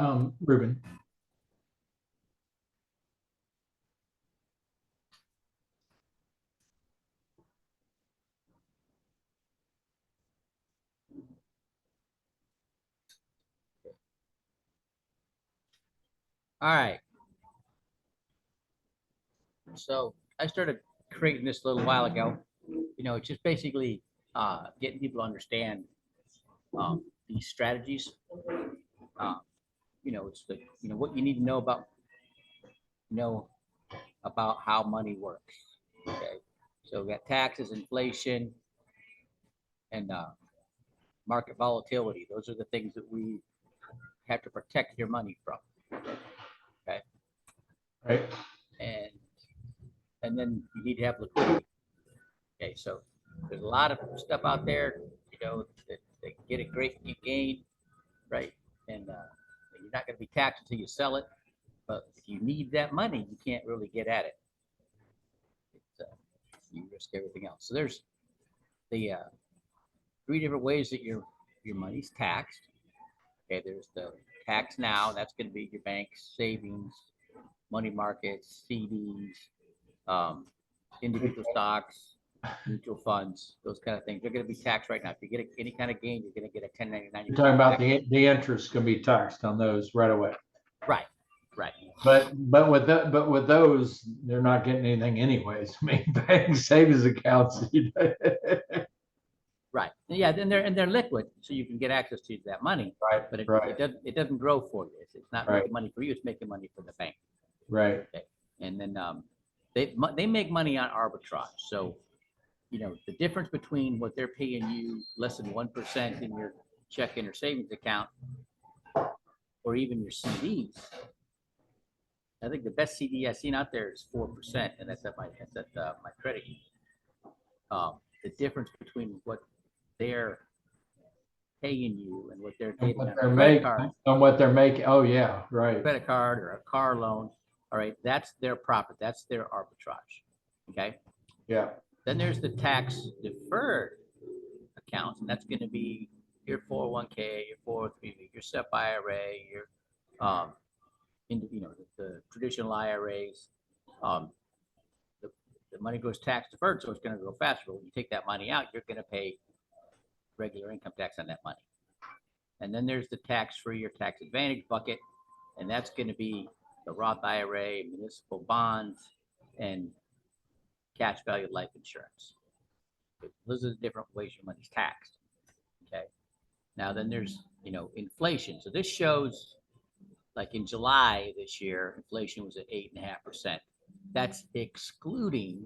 Ruben. All right. So I started creating this a little while ago. It's just basically getting people to understand these strategies. Uh, it's what you need to know about how money works. Okay. So we got taxes, inflation, and market volatility. Those are the things that we have to protect your money from. Okay. Right. And then you need to have liquidity. Okay. So there's a lot of stuff out there, that get a great gain, right? And you're not going to be taxed until you sell it. But if you need that money, you can't really get at it. You risk everything else. So there's the three different ways that your money's taxed. Okay, there's the tax now. That's going to be your banks, savings, money markets, CDs, individual stocks, mutual funds, those kind of things. They're going to be taxed right now. If you get any kind of gain, you're going to get a 1099. You're talking about the interest going to be taxed on those right away. Right. But with those, they're not getting anything anyways. I mean, bank savings accounts. Right. Yeah, and they're liquid, so you can get access to that money. Right. But Right. It doesn't grow for you. It's not Right. making money for you. It's making money for the bank. Right. Okay. And then they make money on arbitrage. So the difference between what they're paying you less than 1% in your checking or savings account, or even your CDs. I think the best CD I've seen out there is 4%, and that's at my credit union. The difference between what they're paying you and what they're getting on a credit card, on what they're making. Oh yeah, right. credit card or a car loan. All right, that's their profit. That's their arbitrage. Okay. Yeah. Then there's the tax deferred accounts, and that's going to be your 401k, your 403b, your SEP IRA, your the traditional IRAs. The money goes tax deferred, so it's going to go faster. But when you take that money out, you're going to pay regular income tax on that money. And then there's the tax-free or tax advantage bucket, and that's going to be the Roth IRA, municipal bonds, and cash value life insurance. Those are the different ways your money's taxed. Okay. Now then there's inflation. So this shows, like in July this year, inflation was at 8.5%. That's excluding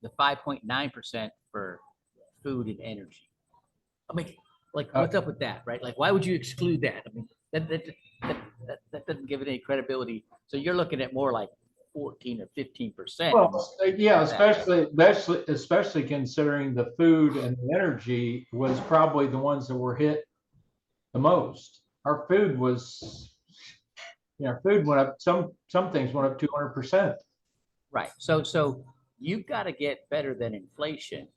the 5.9% for food and energy. I mean, like, what's up with that, right? Like, why would you exclude that? I mean, that doesn't give it any credibility. So you're looking at more like 14 or 15%. Well, yeah, especially considering the food and the energy was probably the ones that were hit the most. Our food was, food went up. Some things went up 200%. Right. So you've got to get better than inflation,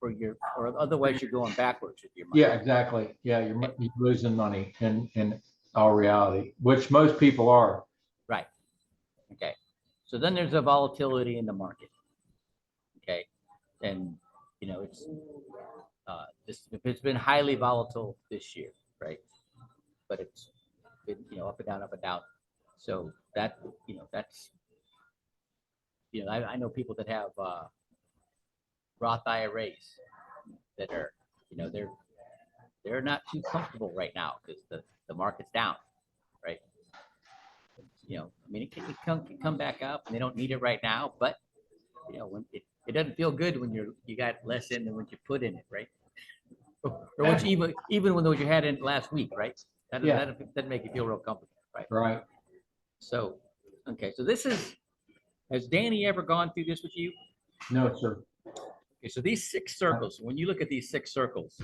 or otherwise you're going backwards with your money. Yeah, exactly. Yeah, you're losing money in all reality, which most people are. Right. Okay. So then there's a volatility in the market. Okay. And it's been highly volatile this year, right? But it's been up and down, up and down. So that's I know people that have Roth IRAs that are they're not too comfortable right now because the market's down, right? I mean, it can come back up, and they don't need it right now, but when it doesn't feel good when you got less in than what you put in it, right? Or what even when those you had in last week, right? That doesn't make you feel real comfortable, right? Right. So, okay, so has Danny ever gone through this with you? No, sir. Okay, so these 6 circles, when you look at these 6 circles,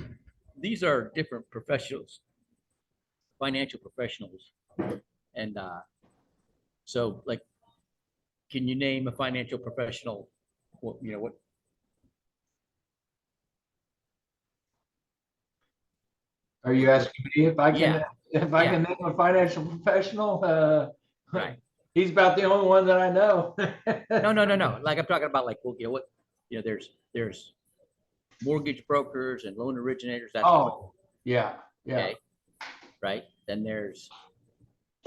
these are different professionals, financial professionals. And so, like, can you name a financial professional? What? Are you asking me if I can, Yeah. if I Yeah. can name a financial professional? Right. He's about the only one that I know. No. Like I'm talking about, like, well, you know what, there's mortgage brokers and loan originators. That's what, Oh, yeah, yeah. okay, right? Then there's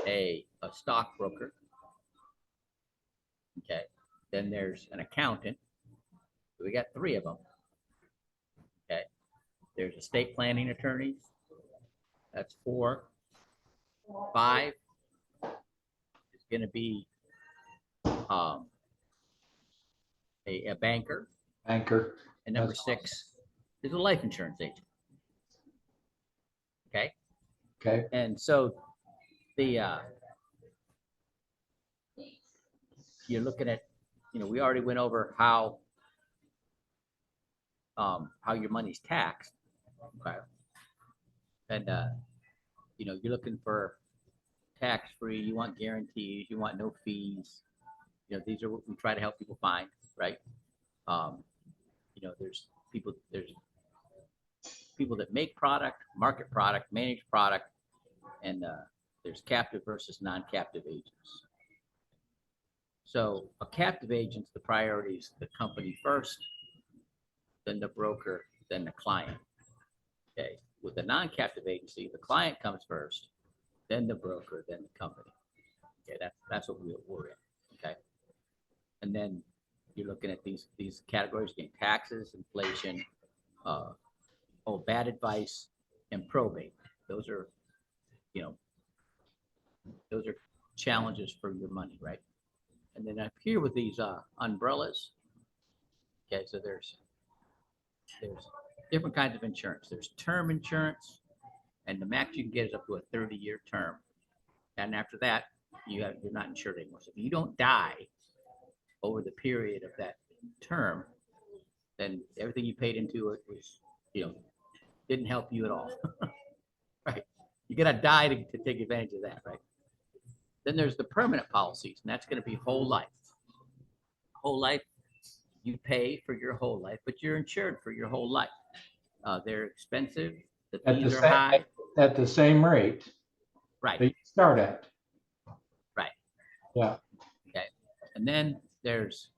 a stockbroker. Okay. Then there's an accountant. We got 3 of them. Okay. There's estate planning attorneys. That's 4. 5 is going to be a banker. Anchor. And number That's 6 is a life insurance agent. Okay. Okay. And so the you're looking at, we already went over how your money's taxed. Okay. And you're looking for tax free, you want guarantees, you want no fees. These are what we try to help people find, right? There's people that make product, market product, manage product, and there's captive versus non-captive agents. So a captive agent's the priority is the company first, then the broker, then the client. Okay. With the non-captive agency, the client comes first, then the broker, then the company. Okay, that's what we're in. Okay. And then you're looking at these categories again: taxes, inflation, bad advice, and probate. Those are challenges for your money, right? And then up here with these umbrellas. Okay, so there's different kinds of insurance. There's term insurance, and the max you can get is up to a 30-year term. And after that, you're not insured anymore. So if you don't die over the period of that term, then everything you paid into it was, didn't help you at all. Right? You gotta die to take advantage of that, right? Then there's the permanent policies, and that's going to be whole life. Whole life, you pay for your whole life, but you're insured for your whole life. They're expensive. The fees are high. At the same rate. Right. That you start at. Right. Yeah. Okay. And then there's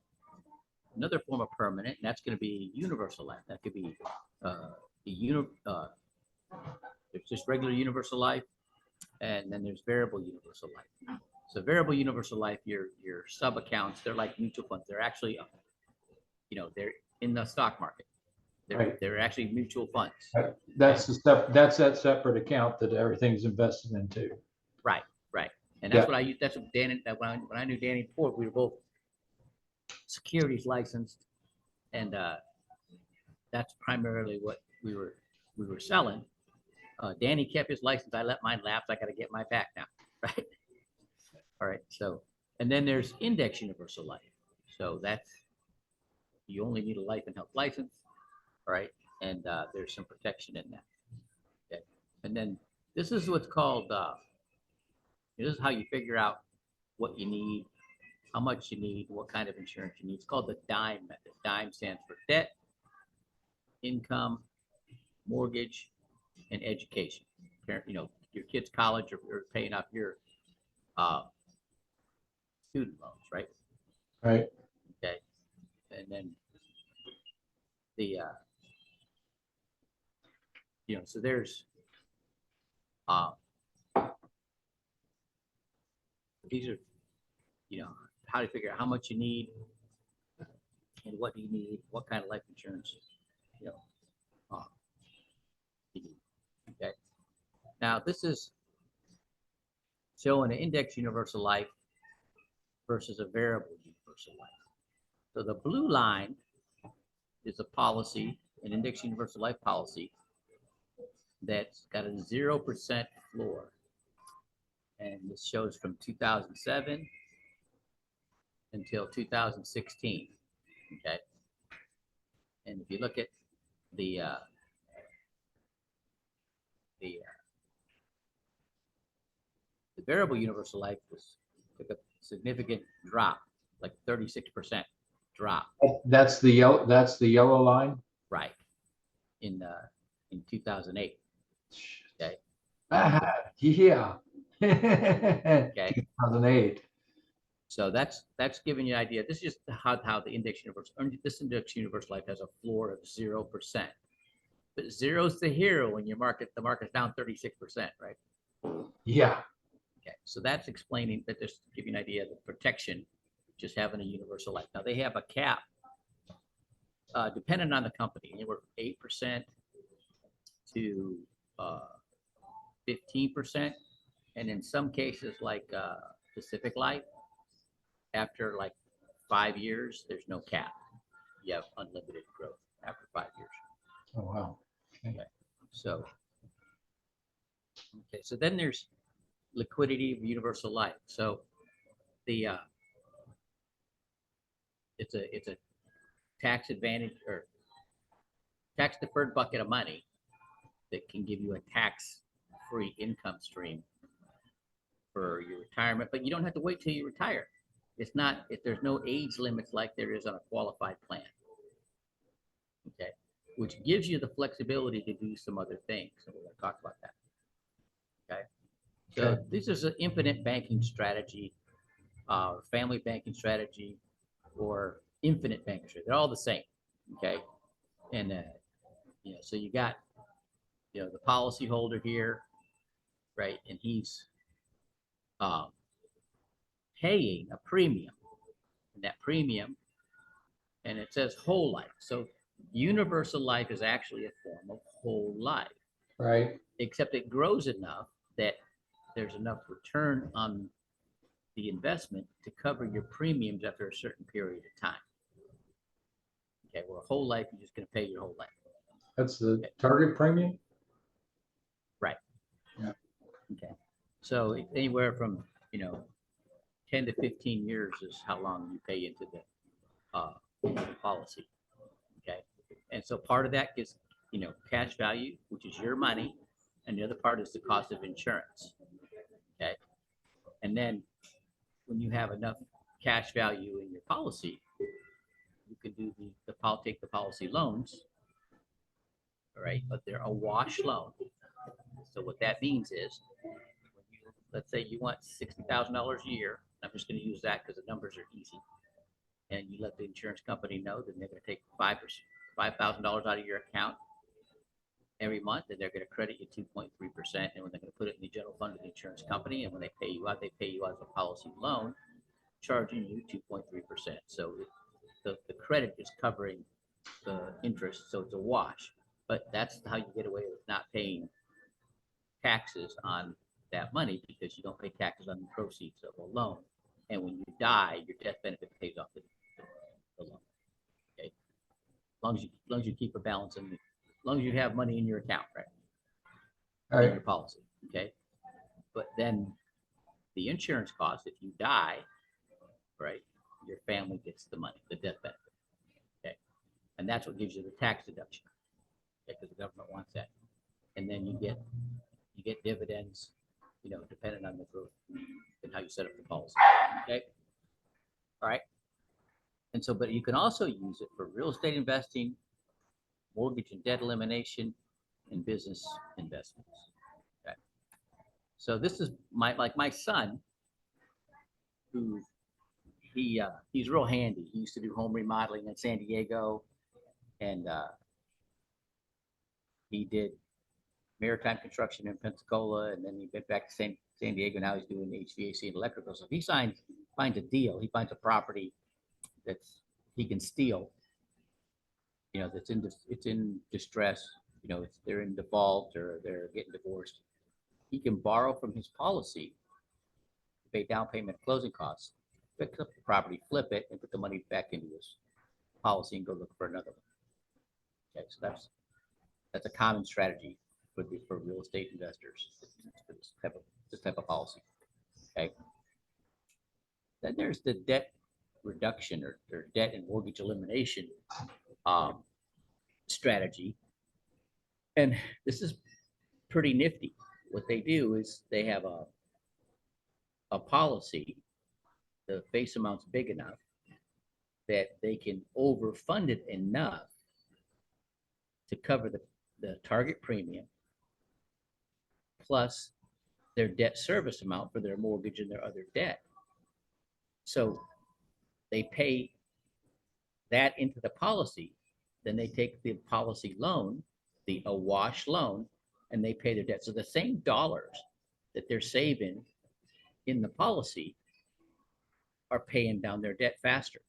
another form of permanent, and that's going to be universal life. That could be there's just regular universal life, and then there's variable universal life. So variable universal life, your sub accounts, they're like mutual funds. They're actually, they're in the stock market. They're actually mutual funds. Right. That's the stuff. That's that separate account that everything's invested into. Right. And that's what I used. That's what Dan. When I knew Danny before, we were both securities licensed, and that's primarily what we were selling. Danny kept his license. I let mine lapse. I got to get mine back now. Right. All right. So, and then there's index universal life. So that's, you only need a life and health license. All right. And there's some protection in that. Okay. And then this is what's called, this is how you figure out what you need, how much you need, what kind of insurance you need. It's called the DIME method. DIME stands for debt, income, mortgage, and education. Your kid's college, or paying off your student loans, right? Right. Okay. And then the so there's these are how to figure out how much you need and what you need, what kind of life insurance you need. Okay. Now this is showing an index universal life versus a variable universal life. So the blue line is a policy, an index universal life policy that's got a 0% floor. And this shows from 2007 until 2016. Okay. And if you look at the variable universal life took a significant drop, like 36% drop. That's the yellow. That's the yellow line. Right. In 2008. Okay. Yeah. Okay. 2008. So that's giving you an idea. This is just how the index universe, this index universe life has a floor of 0%. But zero's the hero when the market's down 36%, right? Yeah. Okay. So that's explaining that, just to give you an idea of the protection, just having a universal life. Now they have a cap, depending on the company, anywhere from 8% to 15%. And in some cases, like Pacific Life, after like 5 years, there's no cap. You have unlimited growth after 5 years. Oh, wow. Okay. So, okay, so then there's liquidity of universal life. So the it's a tax advantage or tax deferred bucket of money that can give you a tax free income stream for your retirement, but you don't have to wait till you retire. It's not, if there's no age limits like there is on a qualified plan. Okay, which gives you the flexibility to do some other things. So we're going to talk about that. Okay, so Okay. this is an infinite banking strategy, or family banking strategy, or infinite banking strategy. They're all the same. Okay, and so you got the policy holder here, right, and he's paying a premium, and that premium, and it says whole life. So universal life is actually a form of whole life, Right. except it grows enough that there's enough return on the investment to cover your premiums after a certain period of time. Okay, well, a whole life, you're just going to pay your whole life. That's the target premium? Right. Yeah. Okay. So anywhere from 10 to 15 years is how long you pay into the policy. Okay. And so part of that is cash value, which is your money, and the other part is the cost of insurance. Okay. And then when you have enough cash value in your policy, you can do take the policy loans. All right, but they're a wash loan. So what that means is, let's say you want $60,000 a year. I'm just going to use that because the numbers are easy. And you let the insurance company know that they're going to take $5,000 out of your account every month, and they're going to credit you 2.3%. And when they're going to put it in the general fund of the insurance company, and when they pay you out as a policy loan, charging you 2.3%. So the credit is covering the interest, so it's a wash. But that's how you get away with not paying taxes on that money, because you don't pay taxes on the proceeds of a loan. And when you die, your death benefit pays off the loan. Okay, as long as you keep a balance as long as you have money in your account, right? All right. In your policy. Okay, but then the insurance cost, if you die, right, your family gets the money, the death benefit. Okay, and that's what gives you the tax deduction. Okay, because the government wants that. And then you get dividends, depending on the growth and how you set up the policy. Okay. All right. And so, but you can also use it for real estate investing, mortgage and debt elimination, and business investments. Okay. So this is my son, who he's real handy. He used to do home remodeling in San Diego, and he did maritime construction in Pensacola, and then he went back to San Diego. Now he's doing HVAC and electrical. So if he finds a deal, he finds a property that's he can steal, that's it's in distress, they're in default or they're getting divorced. He can borrow from his policy, pay down payment, closing costs, fix up the property, flip it, and put the money back into his policy and go look for another one. Okay, so that's a common strategy for real estate investors, for this type of policy. Okay. Then there's the debt reduction or debt and mortgage elimination strategy, and this is pretty nifty. What they do is they have a policy. The face amount's big enough that they can overfund it enough to cover the target premium, plus their debt service amount for their mortgage and their other debt. So they pay that into the policy, then they take the policy loan, the awash loan, and they pay their debt. So the same dollars that they're saving in the policy are paying down their debt faster.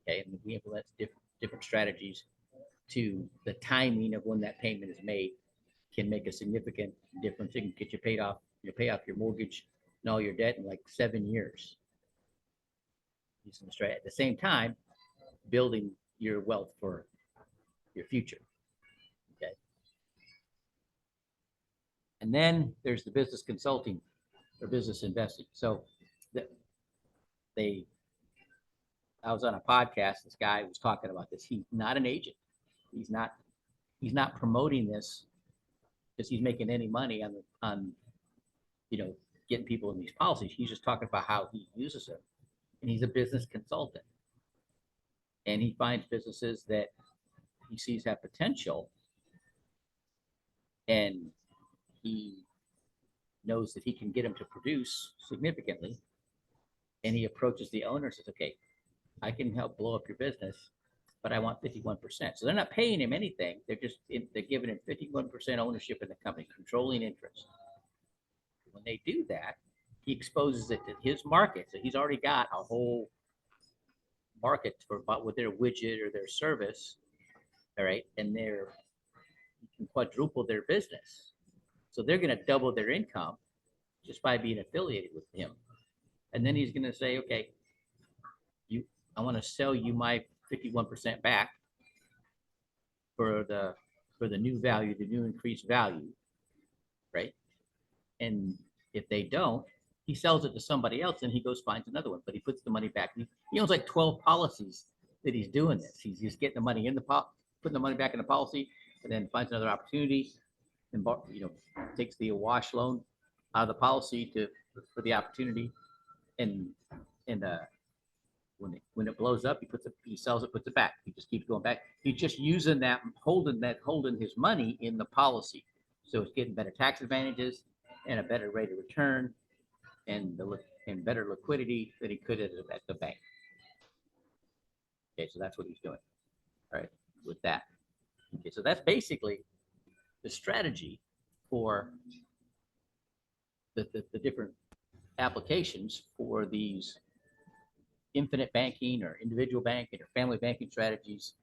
Okay, and we implement different strategies to the timing of when that payment is made can make a significant difference. It can get you paid off, pay off your mortgage and all your debt in like 7 years. Using the strategy at the same time, building your wealth for your future. Okay. And then there's the business consulting or business investing. So I was on a podcast. This guy was talking about this. He's not an agent. He's not promoting this because he's making any money on getting people in these policies. He's just talking about how he uses it. And he's a business consultant. And he finds businesses that he sees have potential. And he knows that he can get them to produce significantly. And he approaches the owner and says, okay, I can help blow up your business, but I want 51%. So they're not paying him anything. They're giving him 51% ownership in the company, controlling interest. When they do that, he exposes it to his market. So he's already got a whole market with their widget or their service. All right. And you can quadruple their business. So they're going to double their income just by being affiliated with him. And then he's going to say, okay, I want to sell you my 51% back for the new value, the new increased value, right? And if they don't, he sells it to somebody else and he goes finds another one, but he puts the money back. He owns like 12 policies that he's doing this. He's just getting the money in putting the money back in the policy, and then finds another opportunity and takes the awash loan out of the policy for the opportunity, and when it blows up, he sells it, puts it back. He just keeps going back. He's just using that, holding his money in the policy. So it's getting better tax advantages and a better rate of return and better liquidity than he could at the bank. Okay, so that's what he's doing. All right, with that. Okay, so that's basically the strategy for the different applications for these infinite banking or individual banking or family banking strategies.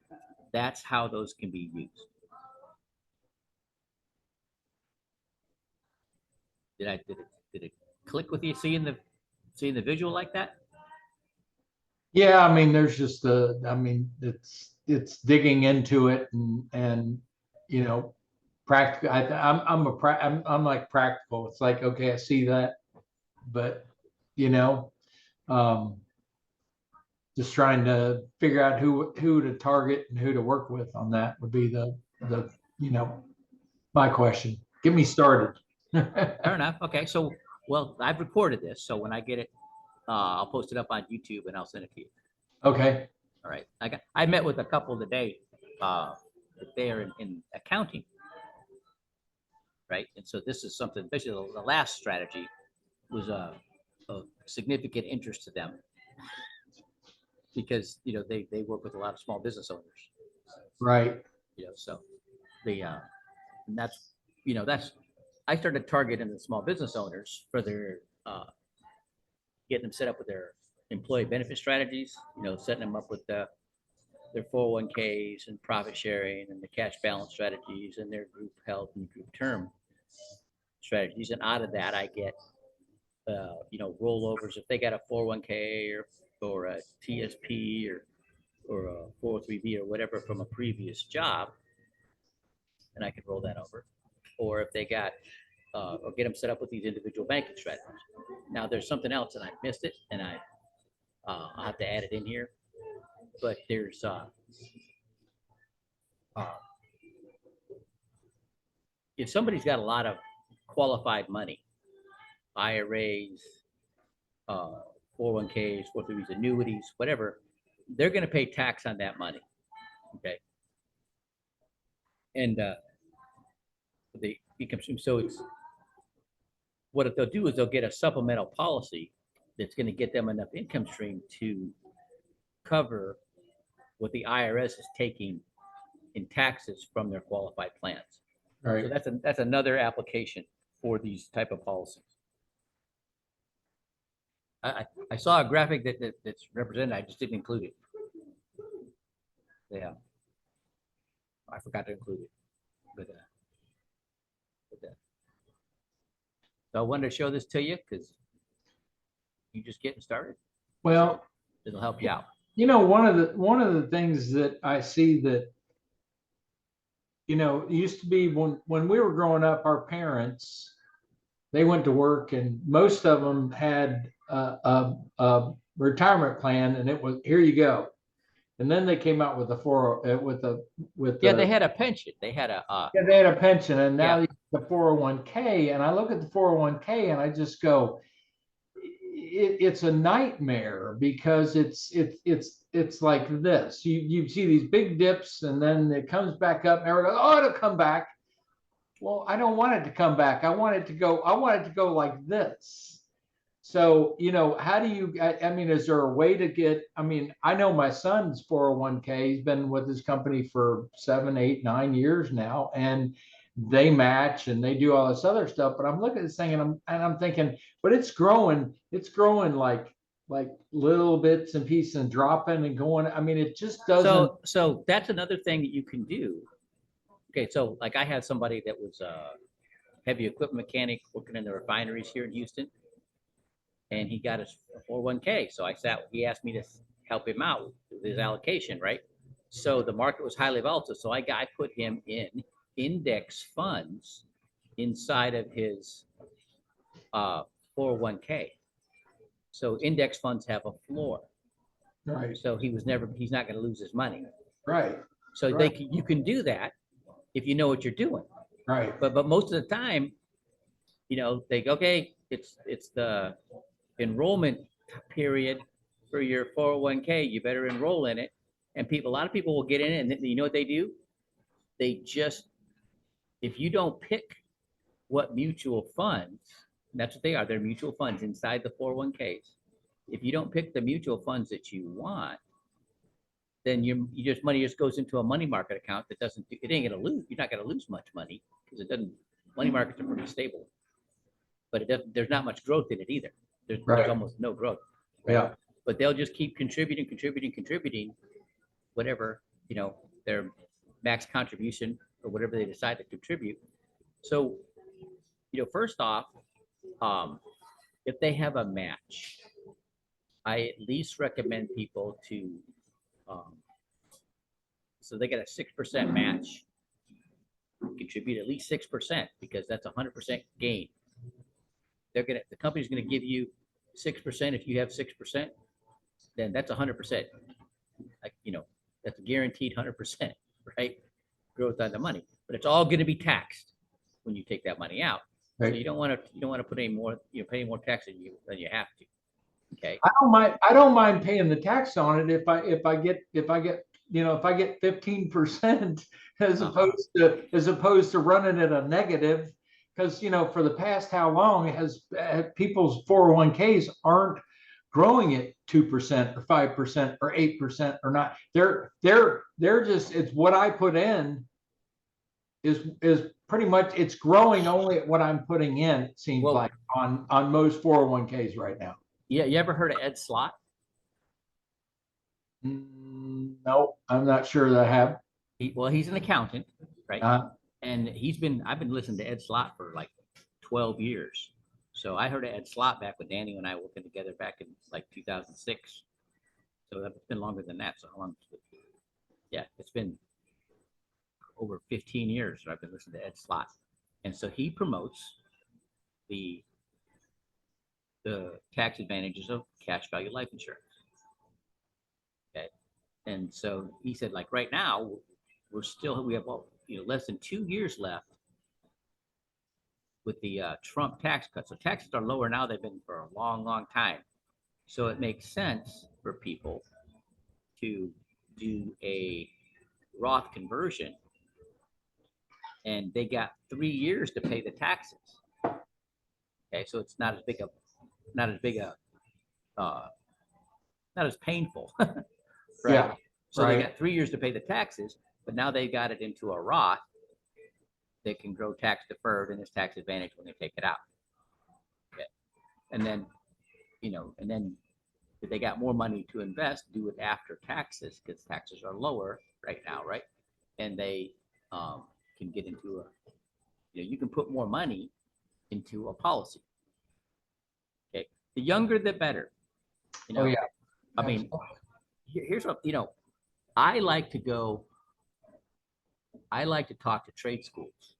That's how those can be used. Did it click with you seeing the visual like that? Yeah, I mean, there's just it's digging into it and practical. I'm like practical. It's like, okay, I see that, but just trying to figure out who to target and who to work with on that would be the my question. Get me started. Fair enough. Okay, so I've recorded this, so when I get it, I'll post it up on YouTube and I'll send it to you. Okay. All right. I met with a couple today. They are in accounting, right? And so this is something. Basically, the last strategy was of significant interest to them because they work with a lot of small business owners. Right. So and that's I started targeting the small business owners for their getting them set up with their employee benefit strategies, setting them up with their 401ks and profit sharing and the cash balance strategies and their group health and group term strategies. And out of that, I get, rollovers. If they got a 401k or a TSP or a 403b or whatever from a previous job, and I can roll that over. Or if they got, or get them set up with these individual banking strategies. Now there's something else and I missed it, and I'll have to add it in here. But there's if somebody's got a lot of qualified money, IRAs, 401ks, 403bs, annuities, whatever, they're going to pay tax on that money. Okay. And income stream. So it's, what they'll do is they'll get a supplemental policy that's going to get them enough income stream to cover what the IRS is taking in taxes from their qualified plans. Right. So that's another application for these type of policies. I saw a graphic that's represented. I just didn't include it. Yeah, I forgot to include it. But so I wanted to show this to you because you're just getting started. Well, It'll help you out. you know, one of the things that I see that, you know, it used to be when we were growing up, our parents, they went to work and most of them had a retirement plan, and it was, here you go. And then they came out with a Yeah, they had a pension. They had a yeah, they had a pension, and now Yeah. the 401k. And I look at the 401k and I just go, it's a nightmare because it's like this. You see these big dips, and then it comes back up, and everybody goes, oh, it'll come back. Well, I don't want it to come back. I want it to go like this. So, you know, how do you, I mean, is there a way to get, I mean, I know my son's 401k, he's been with his company for 7, 8, 9 years now, and they match and they do all this other stuff. But I'm looking at this thing and I'm thinking, but it's growing like little bits and pieces and dropping and going. I mean, it just doesn't. so that's another thing that you can do. Okay, so like I had somebody that was a heavy equipment mechanic working in the refineries here in Houston, and he got his 401k. So he asked me to help him out with his allocation, right? So the market was highly volatile. So I put him in index funds inside of his 401k. So index funds have a floor. Right. So he's not going to lose his money. Right. So Right. you can do that if you know what you're doing. Right. But most of the time, you know, they go, okay, it's the enrollment period for your 401k. You better enroll in it. And a lot of people will get in it, and you know what they do? They just, if you don't pick what mutual funds, that's what they are. They're mutual funds inside the 401ks. If you don't pick the mutual funds that you want, then money just goes into a money market account that it ain't gonna lose. You're not gonna lose much money because money markets are pretty stable, but there's not much growth in it either. There's almost no growth. Right? Yeah. But they'll just keep contributing, whatever, you know, their max contribution or whatever they decide to contribute. So, you know, first off, if they have a match, I at least recommend people to, so they get a 6% match, contribute at least 6% because that's 100% gain. The company's going to give you 6%. If you have 6%, then that's 100%. Like, you know, that's a guaranteed 100%, right? Growth on the money, but it's all going to be taxed when you take that money out. Right. So you don't want to put any more, pay more tax than you have to. Okay. I don't mind paying the tax on it if I get 15% as opposed to running at a negative, because, you know, for the past how long has people's 401ks aren't growing at 2% or 5% or 8% or not. They're just, it's what I put in is pretty much, it's growing only at what I'm putting in, it seems like on most 401ks right now. Yeah, you ever heard of Ed Slott? No, I'm not sure that I have. He's an accountant, right? And I've been listening to Ed Slott for like 12 years. So I heard of Ed Slott back when Danny and I were working together back in like 2006. So it's been longer than that. So how long? Yeah, it's been over 15 years that I've been listening to Ed Slott. And so he promotes the tax advantages of cash value life insurance. Okay. And so he said, like right now, we have less than 2 years left with the Trump tax cuts. So taxes are lower now. They've been for a long, long time. So it makes sense for people to do a Roth conversion and they got 3 years to pay the taxes. Okay, so it's not as big a, not as painful, right? Yeah, So they right. got 3 years to pay the taxes, but now they got it into a Roth that can grow tax deferred and is tax advantage when they take it out. Okay. And then, and then if they got more money to invest, do it after taxes because taxes are lower right now, right? And they can get into you can put more money into a policy. Okay. The younger, the better. Oh, yeah. I mean, here's what, I like to talk to trade schools,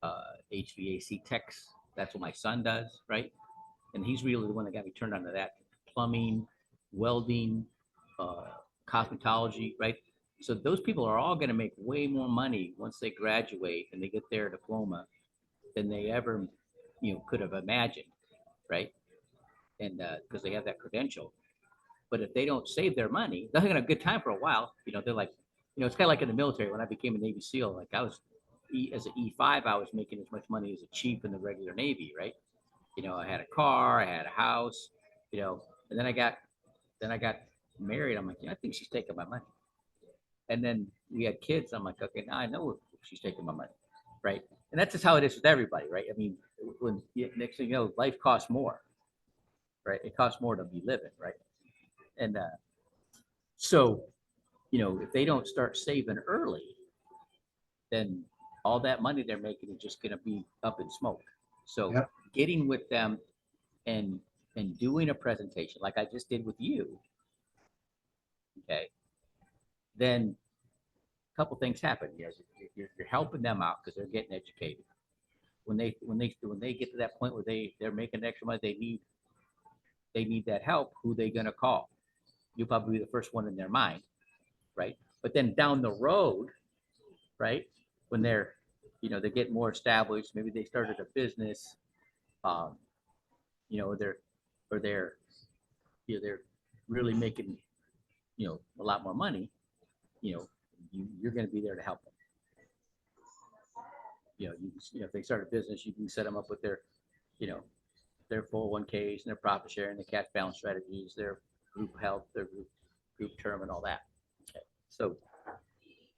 HVAC techs. That's what my son does, right? And he's really the one that got me turned on to that. Plumbing, welding, cosmetology, right? So those people are all going to make way more money once they graduate and they get their diploma than they ever, could have imagined, right? And because they have that credential. But if they don't save their money, they're going to have a good time for a while. They're like, it's kind of like in the military. When I became a Navy SEAL, like as an E5, I was making as much money as a chief in the regular Navy, right? I had a car, I had a house, and then I got married. I'm like, I think she's taking my money. And then we had kids. I'm like, okay, now I know she's taking my money, right? And that's just how it is with everybody, right? I mean, when next thing you know, life costs more, right? It costs more to be living, right? And so, if they don't start saving early, then all that money they're making is just going to be up in smoke. So Yep. Getting with them and doing a presentation like I just did with you, okay, then a couple things happen. You're helping them out because they're getting educated. When they get to that point where they're making extra money, they need that help. Who they gonna call? You'll probably be the first one in their mind, right? But then down the road, right, when they're getting more established, maybe they started a business, they're really making a lot more money. You're going to be there to help them. If they start a business, you can set them up with their 401ks and their profit sharing, their cash balance strategies, their group health, their group term, and all that. Okay. So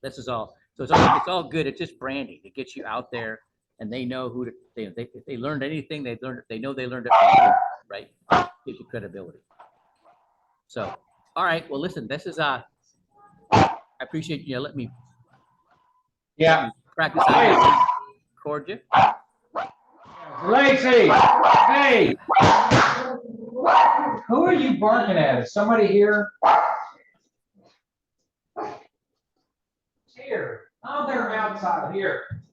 this is all. So it's all good. It's just branding. It gets you out there, and they know who to. If they learned anything, they learned it from you, right? Gives you credibility. So, all right. Well, listen. This is I appreciate you letting me. Yeah. Practice. Record you. Lacey, hey, who are you barking at? Is somebody here? Here. Oh, they're outside here.